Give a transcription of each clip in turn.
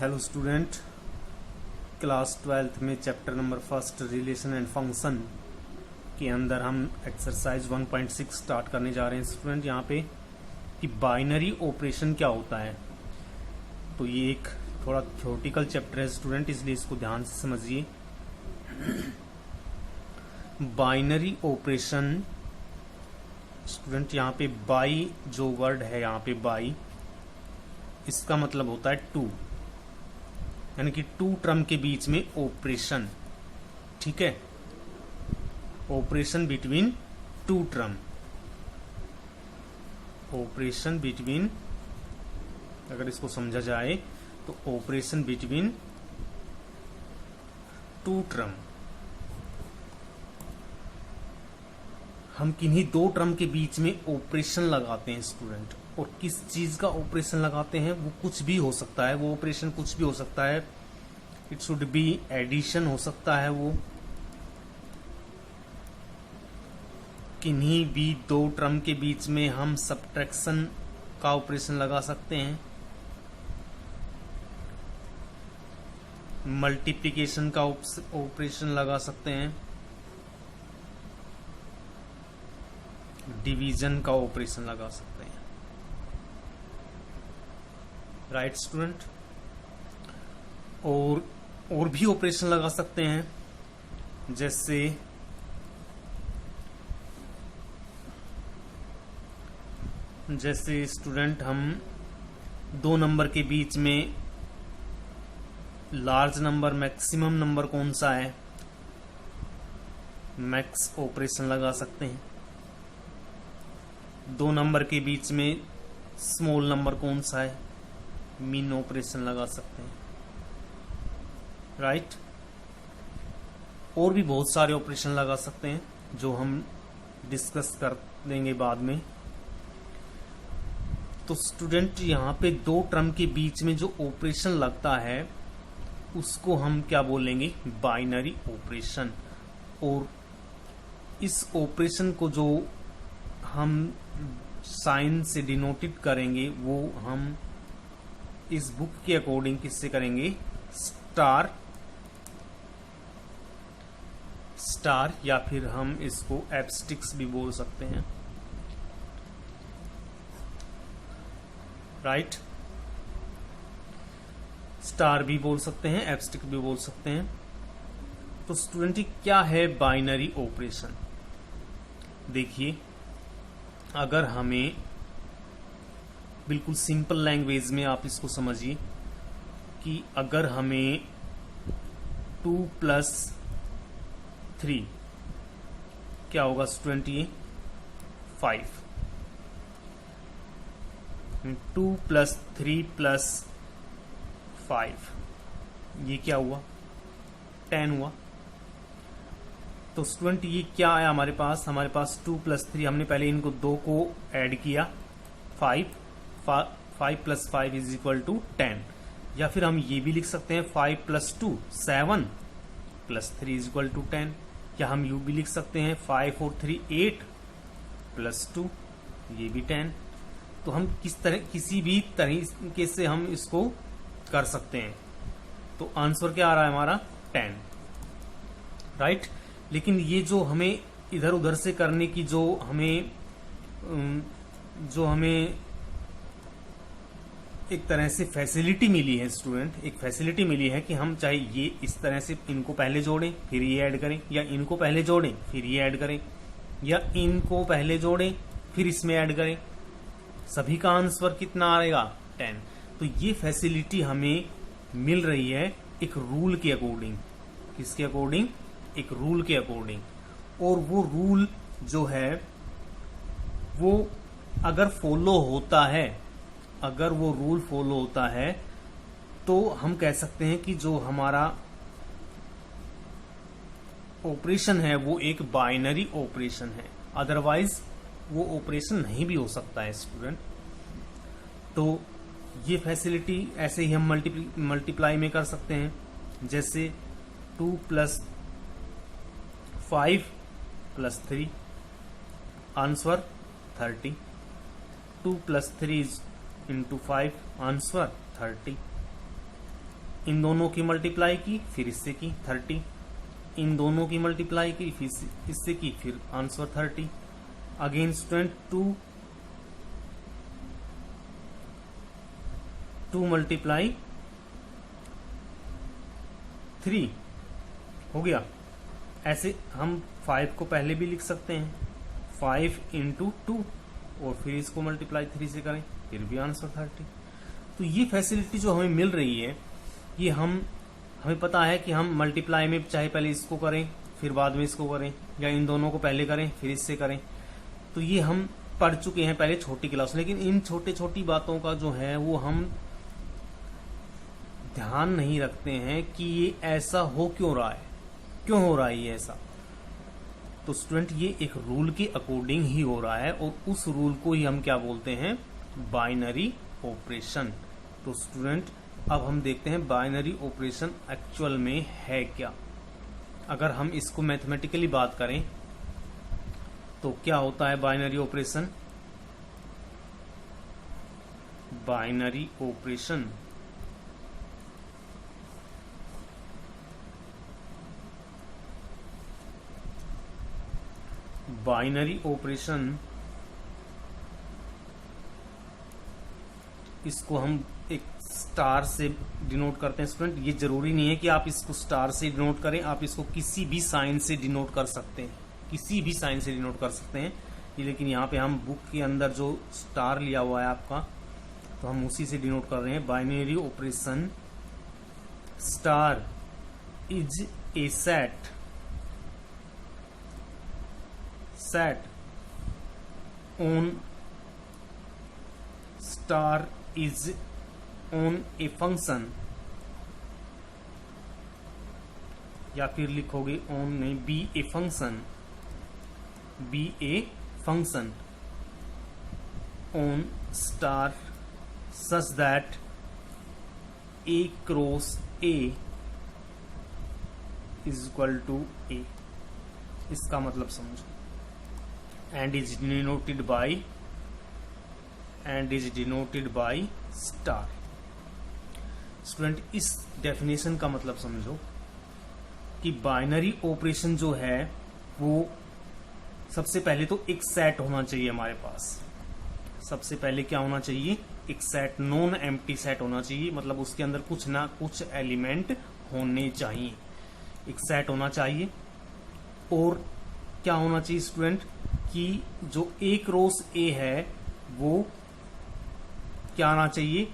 Hello student, class 12th में chapter number first relation and function के अंदर हम एक्सरसाइज 1.6 स्टार्ट करने जा रहे हैं स्टूडेंट। यहाँ पे कि बाइनरी ऑपरेशन क्या होता है। तो ये एक थोड़ा थ्योरेटिकल चैप्टर है स्टूडेंट, इसलिए इसको ध्यान से समझिए। बाइनरी ऑपरेशन स्टूडेंट, यहाँ पे बाई जो वर्ड है, यहाँ पे बाई इसका मतलब होता है टू, यानी कि टू टर्म के बीच में ऑपरेशन। ठीक है, operation between two term, operation between, अगर इसको समझा जाए तो ऑपरेशन बिटवीन टू टर्म। हम किन्हीं दो टर्म के बीच में ऑपरेशन लगाते हैं स्टूडेंट, और किस चीज का ऑपरेशन लगाते हैं वो कुछ भी हो सकता है, वो ऑपरेशन कुछ भी हो सकता है। इट शुड बी एडिशन हो सकता है, वो किन्हीं भी दो टर्म के बीच में हम सब्ट्रैक्शन का ऑपरेशन लगा सकते हैं, मल्टीप्लिकेशन का ऑपरेशन लगा सकते हैं, डिवीजन का ऑपरेशन लगा सकते हैं। राइट स्टूडेंट, और भी ऑपरेशन लगा सकते हैं, जैसे स्टूडेंट हम दो नंबर के बीच में लार्ज नंबर मैक्सिमम नंबर कौन सा है, मैक्स ऑपरेशन लगा सकते हैं। दो नंबर के बीच में स्मॉल नंबर कौन सा है, मीन ऑपरेशन लगा सकते हैं। राइट, और भी बहुत सारे ऑपरेशन लगा सकते हैं जो हम डिस्कस कर देंगे बाद में। तो स्टूडेंट, यहाँ पे दो टर्म के बीच में जो ऑपरेशन लगता है उसको हम क्या बोलेंगे, बाइनरी ऑपरेशन। और इस ऑपरेशन को जो हम साइन से डिनोटेड करेंगे वो हम इस बुक के अकॉर्डिंग किससे करेंगे, स्टार, या फिर हम इसको एब्स्टिक्स भी बोल सकते हैं। राइट, स्टार भी बोल सकते हैं, एब्स्टिक भी बोल सकते हैं। तो स्टूडेंट, क्या है बाइनरी ऑपरेशन? देखिए, अगर हमें बिल्कुल सिंपल लैंग्वेज में आप इसको समझिए कि अगर हमें 2 + 3 क्या होगा स्टूडेंट, ये 5, 2 + 3 + 5 ये क्या हुआ, 10 हुआ। तो स्टूडेंट, ये क्या है हमारे पास 2 + 3, हमने पहले इनको दो को ऐड किया, 5 + 5 = 10। या फिर हम ये भी लिख सकते हैं 5 + 2 7 + 3 = 10। या हम यू भी लिख सकते हैं 5 और 3 8 + 2 ये भी 10। तो हम किसी भी तरीके से हम इसको कर सकते हैं। तो आंसर क्या आ रहा है हमारा, 10। राइट, लेकिन ये जो हमें इधर उधर से करने की जो हमें एक तरह से फैसिलिटी मिली है स्टूडेंट, एक फैसिलिटी मिली है कि हम चाहे ये इस तरह से इनको पहले जोड़ें फिर ये ऐड करें, या इनको पहले जोड़ें फिर ये ऐड करें, या इनको पहले जोड़ें फिर इसमें ऐड करें, सभी का आंसर कितना आएगा, 10। तो ये फैसिलिटी हमें मिल रही है एक रूल के अकॉर्डिंग। किसके अकॉर्डिंग, एक रूल के अकॉर्डिंग। और वो रूल जो है वो अगर फॉलो होता है, अगर वो रूल फॉलो होता है तो हम कह सकते हैं कि जो हमारा ऑपरेशन है वो एक बाइनरी ऑपरेशन है। अदरवाइज वो ऑपरेशन नहीं भी हो सकता है स्टूडेंट। तो ये फैसिलिटी ऐसे ही हम मल्टीप्लाई में कर सकते हैं, जैसे 2 + 5 + 3 आंसर 30, 2 + 3 × 5 आंसर 30। इन दोनों की मल्टीप्लाई की, फिर इससे की 30, इन दोनों की मल्टीप्लाई की, फिर इससे की, फिर आंसर 30। अगेन स्टूडेंट 2 मल्टीप्लाई 3 हो गया। ऐसे हम 5 को पहले भी लिख सकते हैं, 5 इंटू 2, और फिर इसको मल्टीप्लाई 3 से करें, फिर भी आंसर 30। तो ये फैसिलिटी जो हमें मिल रही है, ये हमें पता है कि हम मल्टीप्लाई में चाहे पहले इसको करें फिर बाद में इसको करें, या इन दोनों को पहले करें फिर इससे करें, तो ये हम पढ़ चुके हैं पहले छोटी क्लास। लेकिन इन छोटे छोटी बातों का जो है वो हम ध्यान नहीं रखते हैं कि ये ऐसा हो क्यों रहा है, क्यों हो रहा है ये ऐसा। तो स्टूडेंट ये एक रूल के अकॉर्डिंग ही हो रहा है, और उस रूल को ही हम क्या बोलते हैं, बाइनरी ऑपरेशन। तो स्टूडेंट अब हम देखते हैं बाइनरी ऑपरेशन एक्चुअल में है क्या। अगर हम इसको मैथमेटिकली बात करें तो क्या होता है बाइनरी ऑपरेशन। बाइनरी ऑपरेशन इसको हम एक स्टार से डिनोट करते हैं। स्टूडेंट ये जरूरी नहीं है कि आप इसको स्टार से डिनोट करें, आप इसको किसी भी साइन से डिनोट कर सकते हैं, किसी भी साइन से डिनोट कर सकते हैं ये। लेकिन यहाँ पे हम बुक के अंदर जो स्टार लिया हुआ है आपका, तो हम उसी से डिनोट कर रहे हैं। Binary operation star is A set on star is on a function, या फिर लिखोगे on नहीं, be a function on star such that a cross a is equal to a। इसका मतलब समझो, and is denoted by star। Student इस definition का मतलब समझो कि बाइनरी ऑपरेशन जो है वो सबसे पहले तो एक सेट होना चाहिए हमारे पास। सबसे पहले क्या होना चाहिए, एक सेट, नॉन एम्प्टी सेट होना चाहिए, मतलब उसके अंदर कुछ ना कुछ एलिमेंट होने चाहिए, एक सेट होना चाहिए। और क्या होना चाहिए स्टूडेंट कि जो एक रोस ए है वो क्या आना चाहिए,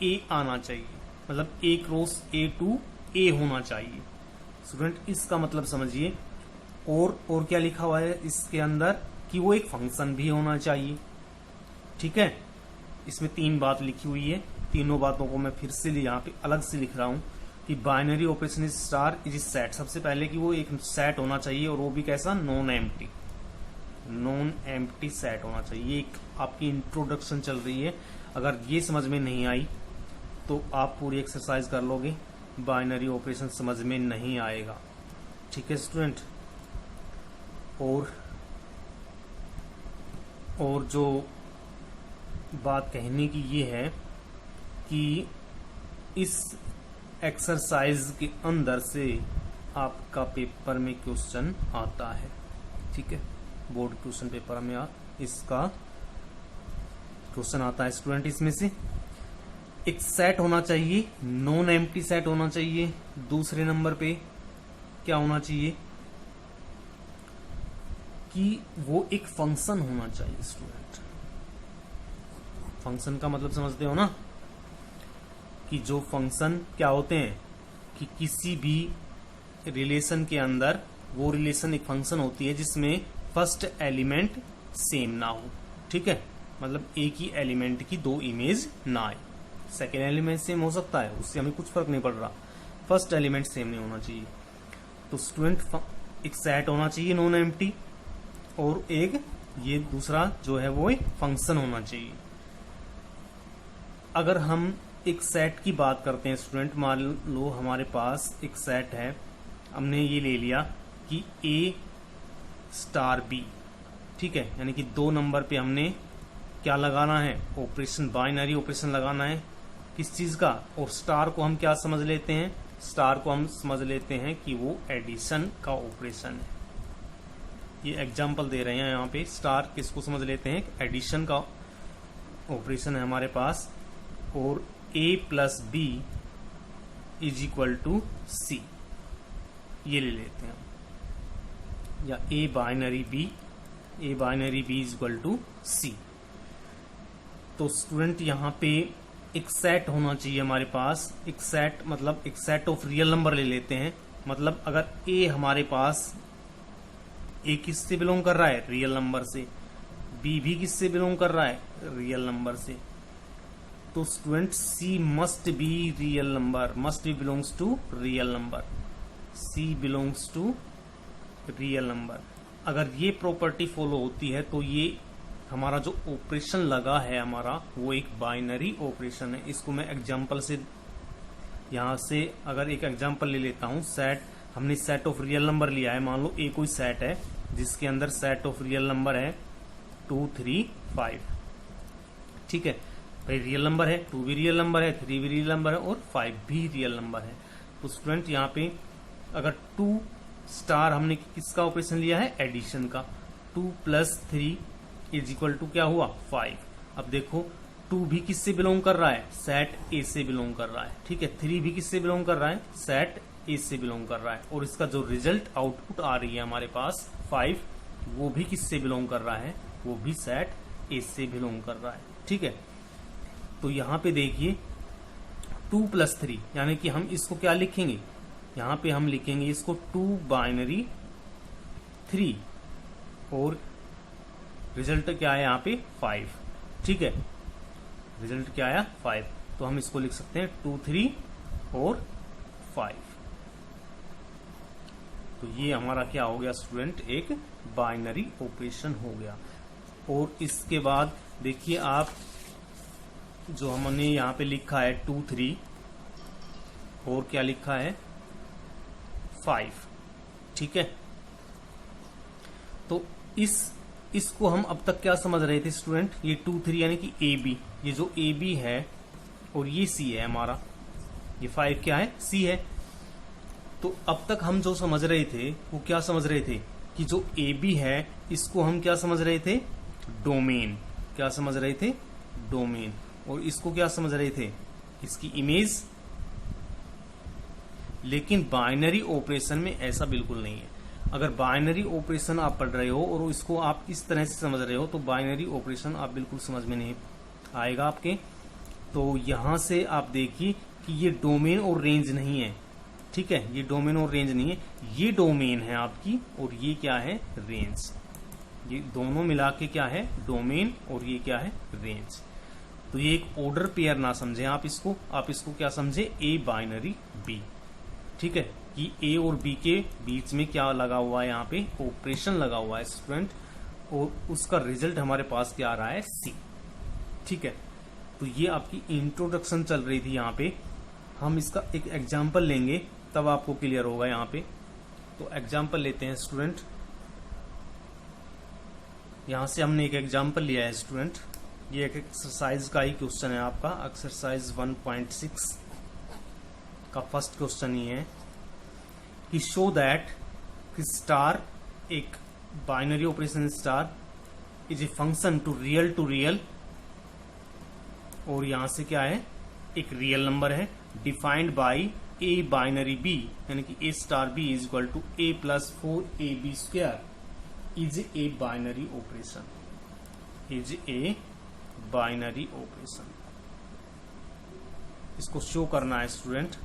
ए आना चाहिए, मतलब एक रोस ए टू ए होना चाहिए। स्टूडेंट इसका मतलब समझिए। और क्या लिखा हुआ है इसके अंदर कि वो एक फंक्शन भी होना चाहिए। ठीक है, इसमें 3 बात लिखी हुई है, तीनों बातों को मैं फिर से यहाँ पे अलग से लिख रहा हूं कि binary operation is star is set. सबसे पहले कि वो एक सेट होना चाहिए, और वो भी कैसा, नॉन एम्प्टी सेट होना चाहिए। ये एक आपकी इंट्रोडक्शन चल रही है। अगर ये समझ में नहीं आई तो आप पूरी एक्सरसाइज कर लोगे, बाइनरी ऑपरेशन समझ में नहीं आएगा। ठीक है स्टूडेंट। और जो बात कहने की ये है कि इस एक्सरसाइज के अंदर से आपका पेपर में क्वेश्चन आता है। ठीक है, बोर्ड क्वेश्चन पेपर में इसका क्वेश्चन आता है स्टूडेंट। इसमें से एक सेट होना चाहिए, नॉन एम्प्टी सेट होना चाहिए। दूसरे नंबर पे क्या होना चाहिए कि वो एक फंक्शन होना चाहिए। स्टूडेंट फंक्शन का मतलब समझते हो ना, कि जो फंक्शन क्या होते हैं कि किसी भी रिलेशन के अंदर वो रिलेशन एक फंक्शन होती है जिसमें फर्स्ट एलिमेंट सेम ना हो। ठीक है, मतलब एक ही एलिमेंट की 2 इमेज ना आए। सेकेंड एलिमेंट सेम हो सकता है, उससे हमें कुछ फर्क नहीं पड़ रहा, फर्स्ट एलिमेंट सेम नहीं होना चाहिए। तो स्टूडेंट एक सेट होना चाहिए नॉन एम्प्टी, और एक ये दूसरा जो है वो एक फंक्शन होना चाहिए। अगर हम एक सेट की बात करते हैं स्टूडेंट, मान लो हमारे पास एक सेट है, हमने ये ले लिया कि ए स्टार बी। ठीक है, यानी कि 2 नंबर पे हमने क्या लगाना है, ऑपरेशन, बाइनरी ऑपरेशन लगाना है। किस चीज का, और स्टार को हम क्या समझ लेते हैं, स्टार को हम समझ लेते हैं कि वो एडिशन का ऑपरेशन है। ये एग्जाम्पल दे रहे हैं यहाँ पे, स्टार किसको समझ लेते हैं, एडिशन का ऑपरेशन है हमारे पास, और a plus B is equal to C, ये ले लेते हैं हम, या a binary b is equal to C. तो स्टूडेंट यहाँ पे एक सेट होना चाहिए हमारे पास, एक सेट मतलब एक सेट ऑफ रियल नंबर ले लेते हैं। मतलब अगर a हमारे पास a किससे बिलोंग कर रहा है, रियल नंबर से, b भी किससे बिलोंग कर रहा है, रियल नंबर से, तो student c must be real number, must be belongs to real number, c belongs to real number. अगर ये प्रॉपर्टी फॉलो होती है तो ये हमारा जो ऑपरेशन लगा है हमारा, वो एक बाइनरी ऑपरेशन है। इसको मैं एग्जांपल से, यहां से अगर एक एग्जांपल ले लेता हूं, सेट, हमने सेट ऑफ रियल नंबर लिया है, मान लो ए कोई सेट है जिसके अंदर सेट ऑफ रियल नंबर है 2 3 5, ठीक है भाई, रियल नंबर है, 2 भी रियल नंबर है, 3 भी रियल नंबर है, और 5 भी रियल नंबर है। तो स्टूडेंट यहाँ पे अगर 2 स्टार हमने किसका ऑपरेशन लिया है, एडिशन का, 2 प्लस 3 इज इक्वल टू क्या हुआ, 5। अब देखो 2 भी किससे बिलोंग कर रहा है, सेट ए से बिलोंग कर रहा है, ठीक है, 3 भी किससे बिलोंग कर रहा है, सेट ए से बिलोंग कर रहा है, और इसका जो रिजल्ट आउटपुट आ रही है हमारे पास 5, वो भी किससे बिलोंग कर रहा है, वो भी सेट ए से बिलोंग कर रहा है, ठीक है। तो यहाँ पे देखिए 2 प्लस 3, यानी कि हम इसको क्या लिखेंगे, यहाँ पे हम लिखेंगे इसको 2 बाइनरी 3, और रिजल्ट क्या है यहाँ पे 5, ठीक है, रिजल्ट क्या आया 5, तो हम इसको लिख सकते हैं 2 3 और 5। तो ये हमारा क्या हो गया स्टूडेंट, एक बाइनरी ऑपरेशन हो गया। और इसके बाद देखिए आप, जो हमने यहाँ पे लिखा है 2 3 और क्या लिखा है 5, ठीक है। तो इसको हम अब तक क्या समझ रहे थे स्टूडेंट, ये 2 3 यानी कि ए बी, ये जो ए बी है और ये सी है हमारा, ये 5 क्या है, सी है। तो अब तक हम जो समझ रहे थे वो क्या समझ रहे थे कि जो ए बी है इसको हम क्या समझ रहे थे, डोमेन, क्या समझ रहे थे, डोमेन, और इसको क्या समझ रहे थे, इसकी इमेज। लेकिन बाइनरी ऑपरेशन में ऐसा बिल्कुल नहीं है। अगर बाइनरी ऑपरेशन आप पढ़ रहे हो और इसको आप इस तरह से समझ रहे हो तो बाइनरी ऑपरेशन आप बिल्कुल समझ में नहीं आएगा आपके। तो यहां से आप देखिए कि ये डोमेन और रेंज नहीं है, ठीक है, ये डोमेन और रेंज नहीं है, ये डोमेन है आपकी और ये क्या है, रेंज। ये दोनों मिला के क्या है, डोमेन, और ये क्या है, रेंज। तो ये एक ऑर्डर पेयर ना समझे आप इसको क्या समझे, ए बाइनरी बी, ठीक है, कि ए और बी के बीच में क्या लगा हुआ है, यहाँ पे ऑपरेशन लगा हुआ है स्टूडेंट, और उसका रिजल्ट हमारे पास क्या आ रहा है, सी, ठीक है। तो ये आपकी इंट्रोडक्शन चल रही थी यहाँ पे। हम इसका एक एग्जाम्पल लेंगे तब आपको क्लियर होगा यहाँ पे। तो एग्जाम्पल लेते हैं स्टूडेंट, यहां से हमने एक एग्जाम्पल लिया है स्टूडेंट, ये एक एक्सरसाइज का ही क्वेश्चन है आपका, एक्सरसाइज 1.6 का फर्स्ट क्वेश्चन ही है कि शो दैट स्टार, एक binary operation star is a function to real, और यहां से क्या है, एक रियल नंबर है, defined by A binary B, यानी कि A star B is equal to A plus 4ab square, is a binary operation, is a binary operation. इसको शो करना है स्टूडेंट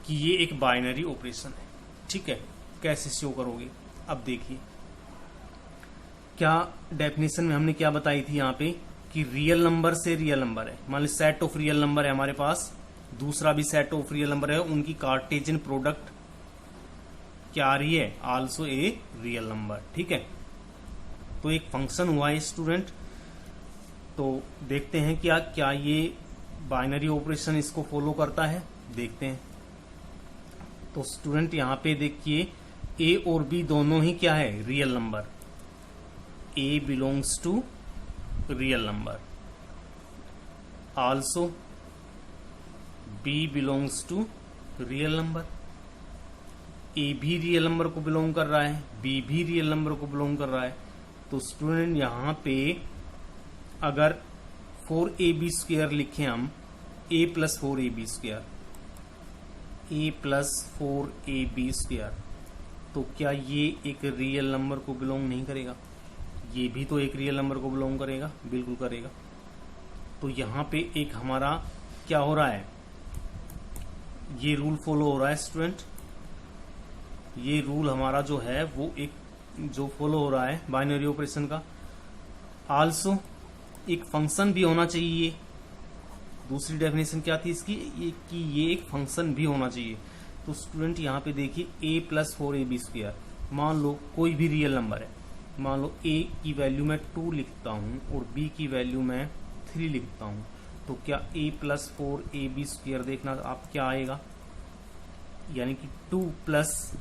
कि ये एक बाइनरी ऑपरेशन है, ठीक है। कैसे शो करोगे, अब देखिए क्या डेफिनेशन में हमने क्या बताई थी यहाँ पे कि रियल नंबर से रियल नंबर है, मान ली सेट ऑफ रियल नंबर है हमारे पास, दूसरा भी सेट ऑफ रियल नंबर है, उनकी कार्टेशियन प्रोडक्ट क्या आ रही है, आल्सो ए रियल नंबर, ठीक है। तो एक फंक्शन हुआ है स्टूडेंट। तो देखते हैं क्या ये बाइनरी ऑपरेशन इसको फॉलो करता है, देखते हैं। तो स्टूडेंट यहाँ पे देखिए ए और बी दोनों ही क्या है, real number, a belongs to real number, also b belongs to real number. a भी रियल नंबर को बिलोंग कर रहा है, b भी रियल नंबर को बिलोंग कर रहा है। तो स्टूडेंट यहाँ पे अगर 4ab² लिखें हम, a plus 4ab², a plus 4ab², तो क्या ये एक रियल नंबर को बिलोंग नहीं करेगा? ये भी तो एक रियल नंबर को बिलोंग करेगा, बिल्कुल करेगा। तो यहाँ पे एक हमारा क्या हो रहा है, ये रूल फॉलो हो रहा है स्टूडेंट। ये रूल हमारा जो है वो एक जो फॉलो हो रहा है बाइनरी ऑपरेशन का। आल्सो एक फंक्शन भी होना चाहिए। दूसरी डेफिनेशन क्या थी इसकी, कि ये एक फंक्शन भी होना चाहिए। तो स्टूडेंट यहाँ पे देखिए a प्लस 4ab², मान लो कोई भी रियल नंबर है, मान लो a की वैल्यू मैं 2 लिखता हूँ और b की वैल्यू मैं 3 लिखता हूँ, तो क्या a प्लस 4ab² देखना आप क्या आएगा, यानी कि 2 प्लस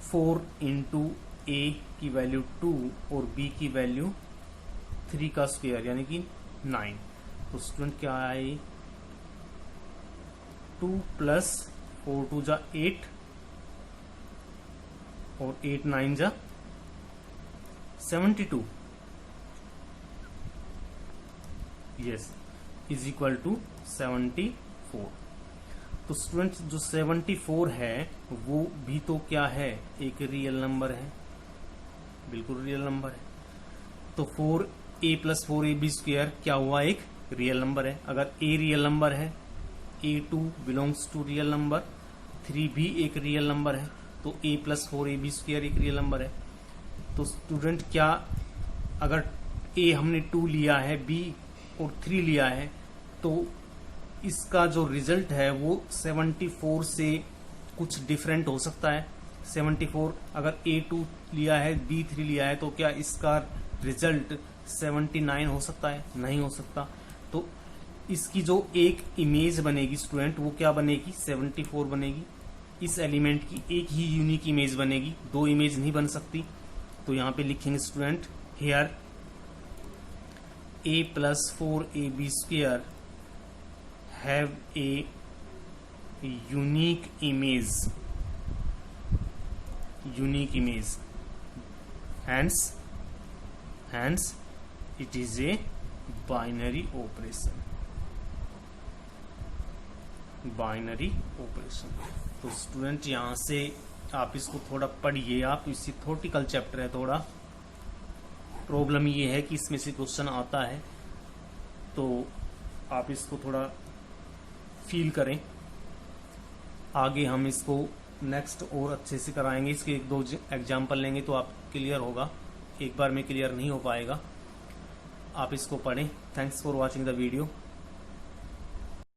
4 इंटू a की वैल्यू 2 और b की वैल्यू 3 का स्क्वायर यानी कि 9। तो स्टूडेंट क्या आए, 2 प्लस 4 2 जा 8 और 8 9 जा 72, यस, इज इक्वल टू 74। तो स्टूडेंट जो 74 है वो भी तो क्या है, एक रियल नंबर है, बिल्कुल रियल नंबर है। तो 4a प्लस 4ab² क्या हुआ, एक रियल नंबर है। अगर a रियल नंबर है, a2 belongs to real number, 3 भी एक रियल नंबर है, तो a प्लस 4ab² एक रियल नंबर है। तो स्टूडेंट क्या, अगर a हमने 2 लिया है, b और 3 लिया है, तो इसका जो रिजल्ट है वो 74 से कुछ डिफरेंट हो सकता है। 74 अगर a2 लिया है, b3 लिया है, तो क्या इसका रिजल्ट 79 हो सकता है? नहीं हो सकता। तो इसकी जो एक इमेज बनेगी स्टूडेंट, वो क्या बनेगी, 74 बनेगी। इस एलिमेंट की एक ही यूनिक इमेज बनेगी, 2 इमेज नहीं बन सकती। तो यहाँ पे लिखेंगे student, here a plus 4ab² have a unique image, hence it is a binary operation। तो स्टूडेंट यहाँ से आप इसको थोड़ा पढ़िए, आप इसी थ्योरेटिकल चैप्टर है, थोड़ा प्रॉब्लम ये है कि इसमें से क्वेश्चन आता है, तो आप इसको थोड़ा फील करें। आगे हम इसको नेक्स्ट और अच्छे से कराएंगे, इसके 1-2 एग्जाम्पल लेंगे तो आप क्लियर होगा, एक बार में क्लियर नहीं हो पाएगा। आप इसको पढ़ें। Thanks for watching the video.